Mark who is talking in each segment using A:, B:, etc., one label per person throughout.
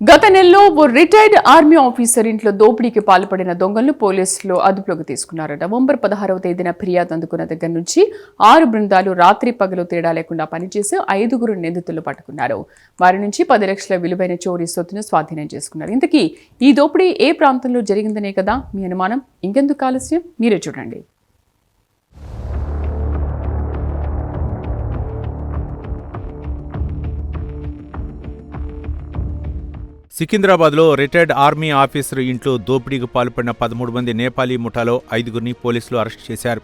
A: గత నెలలో ఓ retired army officer ఇంట్లో దోపిడీకి పాల్పడిన దొంగలను పోలీసులు అదుపులోకి తీసుకున్నారు. నవంబర్ 16వ తేదీన ఫిర్యాదు అందుకున్న దగ్గర నుంచి 6 బృందాలు రాత్రి పగలు తేడా లేకుండా పనిచేసి 5 నిందితులు పట్టుకున్నారు. వారి నుంచి 10 లక్షల విలువైన చోరీ సొత్తును స్వాధీనం చేసుకున్నారు. ఇంతకీ ఈ దోపిడీ ఏ ప్రాంతంలో జరిగిందనే కదా మీ అనుమానం. ఇంకెందుకు ఆలస్యం, మీరే చూడండి.
B: సికింద్రాబాద్లో రిటైర్డ్ ఆర్మీ ఆఫీసర్ ఇంట్లో దోపిడీకి పాల్పడిన 13 మంది నేపాలీ ముఠాలో 5గురిని పోలీసులు అరెస్టు చేశారు.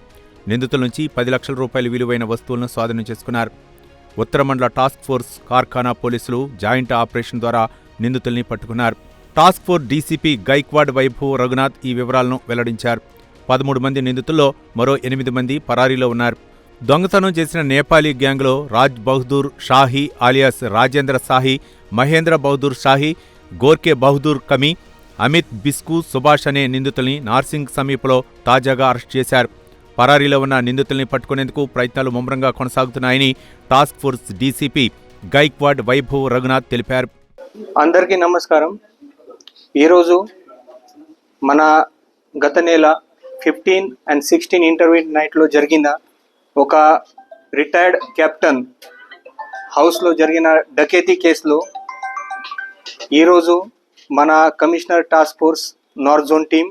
B: నిందితుల నుంచి 10 లక్షల రూపాయల విలువైన వస్తువులను స్వాధీనం చేసుకున్నారు. ఉత్తర మండల టాస్క్ ఫోర్స్ కార్ఖానా పోలీసులు జాయింట్ ఆపరేషన్ ద్వారా నిందితుల్ని పట్టుకున్నారు. Task force DCP Gaikwad Vaibhav Raghunath ఈ వివరాలను వెల్లడించారు. 13 మంది నిందితుల్లో మరో 8 మంది పరారీలో ఉన్నారు. దొంగతనం చేసిన నేపాలీ గ్యాంగ్లో రాజ్ బహదూర్ షాహీ ఆలియాస్ రాజేంద్ర షాహీ, మహేంద్ర బహదూర్ షాహీ, గోర్కే బహదూర్ కమీ, అమిత్ బిస్కు, సుభాష్ అనే నిందితుల్ని నార్సింగ్ సమీపంలో తాజాగా అరెస్ట్ చేశారు. పరారీలో ఉన్న నిందితుల్ని పట్టుకునేందుకు ప్రయత్నాలు ముమ్మరంగా కొనసాగుతున్నాయని task force DCP Gaikwad Vaibhav Raghunath తెలిపారు.
C: అందరికీ నమస్కారం. ఈరోజు మన గత నెల 15 and 16 ఇంటర్వ్యూ నైట్లో జరిగిన ఒక రిటైర్డ్ కెప్టెన్ హౌస్లో జరిగిన డకేతీ కేసులో ఈరోజు మన commissioner task force north zone team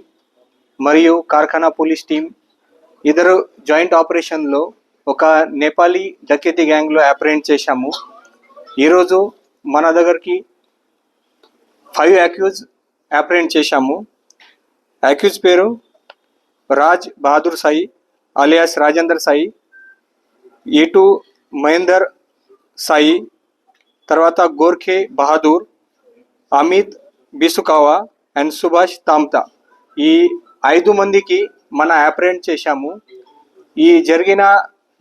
C: మరియు కార్ఖానా పోలీస్ టీం ఇద్దరు జాయింట్ ఆపరేషన్లో ఒక నేపాలీ డకేతీ గ్యాంగ్లో అప్రెంట్ చేశాము. ఈరోజు మన దగ్గరికి 5 అక్యూజ్ అప్రెంట్ చేశాము. అక్యూజ్ పేరు రాజ్ బహదూర్ సాయి అలియాస్ రాజేందర్ సాయి, ఏటు మహేందర్ సాయి, తర్వాత గోర్ఖే బహదూర్, అమిత్ బిసుకావా అండ్ సుభాష్ తామ్తా. ఈ 5 మందికి మన అప్రెంట్ చేశాము. ఈ జరిగిన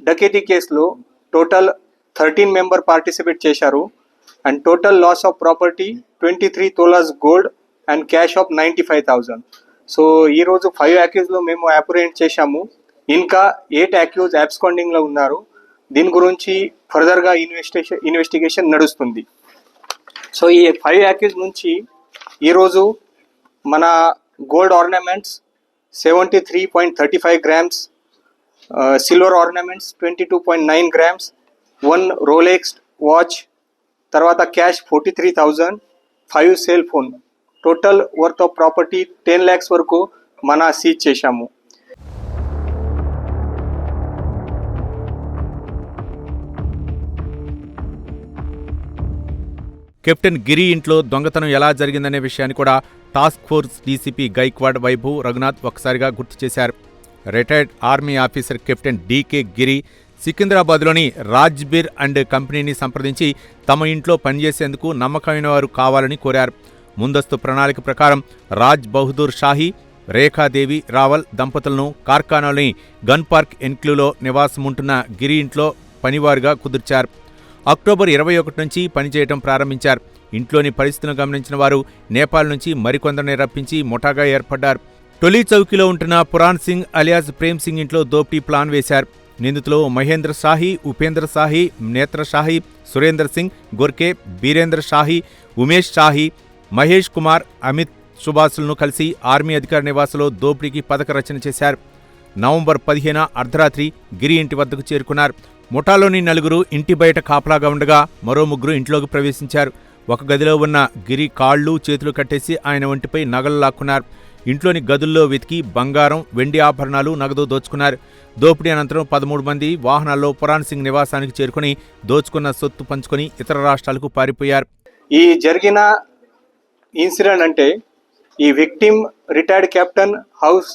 C: డకేతీ కేసులో టోటల్ 13 మెంబర్ పార్టిసిపేట్ చేశారు. And total loss of property 23 tolas gold and cash of 95,000. So ఈరోజు 5 అక్యూజ్లో మేము అప్రెంట్ చేశాము. ఇంకా 8 అక్యూజ్ అబ్స్కాండింగ్లో ఉన్నారు. దీని గురించి ఫర్దర్గా ఇన్వెస్టిగేషన్ నడుస్తుంది. సో ఈ 5 అక్యూజ్ నుంచి ఈరోజు మన gold ornaments 73.35 grams, silver ornaments 22.9 grams, 1 Rolex watch, తర్వాత cash 43,000, 5 cell phone, total worth of property 10 lakhs వరకు మన సీజ్ చేశాము.
B: కెప్టెన్ గిరి ఇంట్లో దొంగతనం ఎలా జరిగిందనే విషయాన్ని కూడా task force DCP Gaikwad Vaibhav Raghunath ఒక్కసారిగా గుర్తు చేశారు. Retired army officer captain DK Giri సికింద్రాబాద్లోని రాజ్బీర్ అండ్ కంపెనీని సంప్రదించి తమ ఇంట్లో పనిచేసేందుకు నమ్మకమైన వారు కావాలని కోరారు. ముందస్తు ప్రణాళిక ప్రకారం రాజ్ బహదూర్ షాహీ, రేఖాదేవి రావల్ దంపతులను కార్ఖానాలోని గన్ పార్క్ ఎన్క్లూలో నివాసముంటున్న గిరి ఇంట్లో పనివారుగా కుదిర్చారు. అక్టోబర్ 21 నుంచి పనిచేయడం ప్రారంభించారు. ఇంట్లోని పరిస్థితులను గమనించిన వారు నేపాల్ నుంచి మరికొందరిని రప్పించి ముఠాగా ఏర్పడ్డారు. టొలీ చౌకీలో ఉంటున్న పురాణ్ సింగ్ అలియాస్ ప్రేమ్ సింగ్ ఇంట్లో దోపిడీ ప్లాన్ వేశారు. నిందితులు మహేంద్ర షాహీ, ఉపేంద్ర షాహీ, నేత్ర షాహీ, సురేందర్ సింగ్, గొర్కే, బీరేంద్ర షాహీ, ఉమేష్ షాహీ, మహేష్ కుమార్, అమిత్ సుభాష్లను కలిసి ఆర్మీ అధికార నివాసంలో దోపిడీకి పథక రచన చేశారు. నవంబర్ 15 అర్ధరాత్రి గిరి ఇంటి వద్దకు చేరుకున్నారు. ముఠాలోని 4 ఇంటి బయట కాపలాగా ఉండగా మరో 3 ఇంట్లోకి ప్రవేశించారు. ఒక గదిలో ఉన్న గిరి కాళ్ళు చేతులు కట్టేసి ఆయన ఒంటిపై నగలు లాక్కున్నారు. ఇంట్లోని గదుల్లో వెతికి బంగారం, వెండి ఆభరణాలు, నగదు దోచుకున్నారు. దోపిడీ అనంతరం 13 మంది వాహనాల్లో పురాణ్ సింగ్ నివాసానికి చేరుకుని దోచుకున్న సొత్తు పంచుకొని ఇతర రాష్ట్రాలకు పారిపోయారు.
C: ఈ జరిగిన ఇన్సిడెంట్ అంటే ఈ victim retired captain house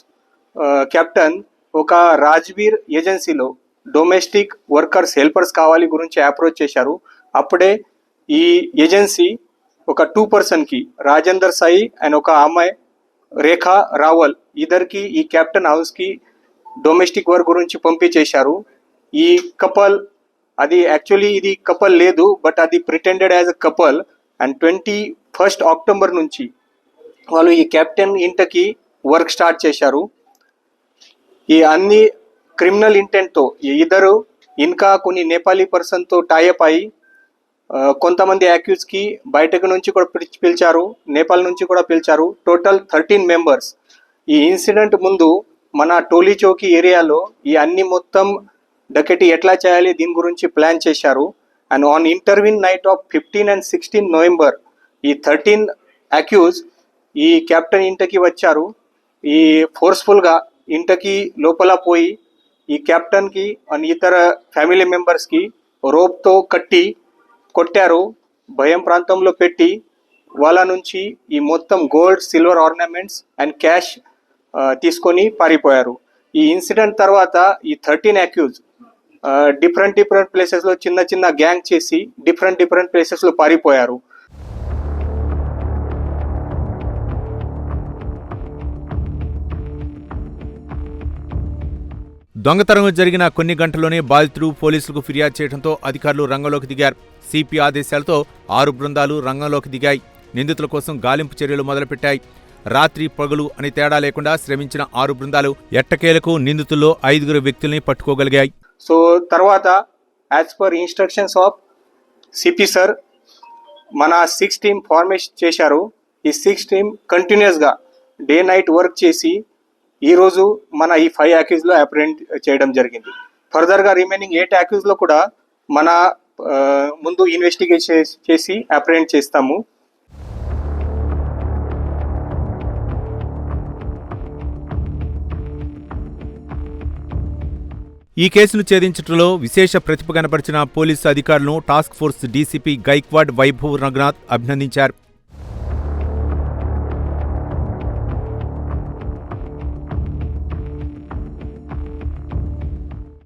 C: captain ఒక రాజ్బీర్ ఏజెన్సీలో డొమెస్టిక్ వర్కర్స్ హెల్పర్స్ కావాలి గురించి అప్రోచ్ చేశారు. అప్పుడే ఈ ఏజెన్సీ ఒక 2 పర్సన్కి రాజేందర్ సాయి అండ్ ఒక అమ్మాయి రేఖా రావల్ ఇద్దరికి ఈ కెప్టెన్ హౌస్కి డొమెస్టిక్ వర్క్ గురించి పంపించేశారు. ఈ కపల్ అది యాక్చువల్లీ ఇది కపల్ లేదు, బట్ అది pretended as a couple. And 21 October నుంచి వాళ్ళు ఈ కెప్టెన్ ఇంటికి వర్క్ స్టార్ట్ చేశారు. ఈ అన్ని క్రిమినల్ ఇంటెంట్తో ఇద్దరు ఇంకా కొన్ని నేపాలీ పర్సన్తో టైఅప్ అయ్యి కొంతమంది అక్యూజ్కి బయటకు నుంచి కూడా పిలిచారు, నేపాల్ నుంచి కూడా పిలిచారు. Total 13 members. ఈ ఇన్సిడెంట్ ముందు మన టోలీ చౌకీ ఏరియాలో ఈ అన్ని మొత్తం డకెటి ఎట్లా చేయాలి దీని గురించి ప్లాన్ చేశారు. And on intervene knight of 15 and 16 November ఈ 13 అక్యూజ్ ఈ కెప్టెన్ ఇంటికి వచ్చారు. ఈ ఫోర్స్ఫుల్గా ఇంటికి లోపల పోయి ఈ కెప్టెన్కి అండ్ ఇతర ఫ్యామిలీ మెంబర్స్కి రోప్తో కట్టి కొట్టారు. భయం ప్రాంతంలో పెట్టి వాళ్ళ నుంచి ఈ మొత్తం gold, silver ornaments and cash తీసుకొని పారిపోయారు. ఈ ఇన్సిడెంట్ తర్వాత ఈ 13 అక్యూజ్ డిఫరెంట్ ప్లేసెస్లో చిన్న చిన్న గ్యాంగ్ చేసి డిఫరెంట్ ప్లేసెస్లో పారిపోయారు.
B: దొంగతనం జరిగిన కొన్ని గంటల్లోనే బాధితుడు పోలీసులకు ఫిర్యాదు చేయడంతో అధికారులు రంగంలోకి దిగారు. సిపి ఆదేశాలతో 6 బృందాలు రంగంలోకి దిగాయి. నిందితుల కోసం గాలింపు చర్యలు మొదలుపెట్టాయి. రాత్రి పగలు అని తేడా లేకుండా శ్రమించిన 6 బృందాలు ఎట్టకేలకు నిందితుల్లో 5 వ్యక్తుల్ని పట్టుకోగలిగాయి.
C: సో తర్వాత as per instructions of CP sir మన 6 టీమ్ ఫార్మేషన్ చేశారు. ఈ 6 టీమ్ కంటిన్యూస్గా డే నైట్ వర్క్ చేసి ఈరోజు మన ఈ 5 అక్యూజ్లో అప్రెంట్ చేయడం జరిగింది. ఫర్దర్గా రిమైనింగ్ 8 అక్యూజ్లో కూడా మన ముందు ఇన్వెస్టిగేషన్ చేసి అప్రెంట్ చేస్తాము.
B: ఈ కేసును ఛేదించడంలో విశేష ప్రతిభ కనపరిచిన పోలీసు అధికారులను task force DCP Gaikwad Vaibhav Raghunath అభినందించారు.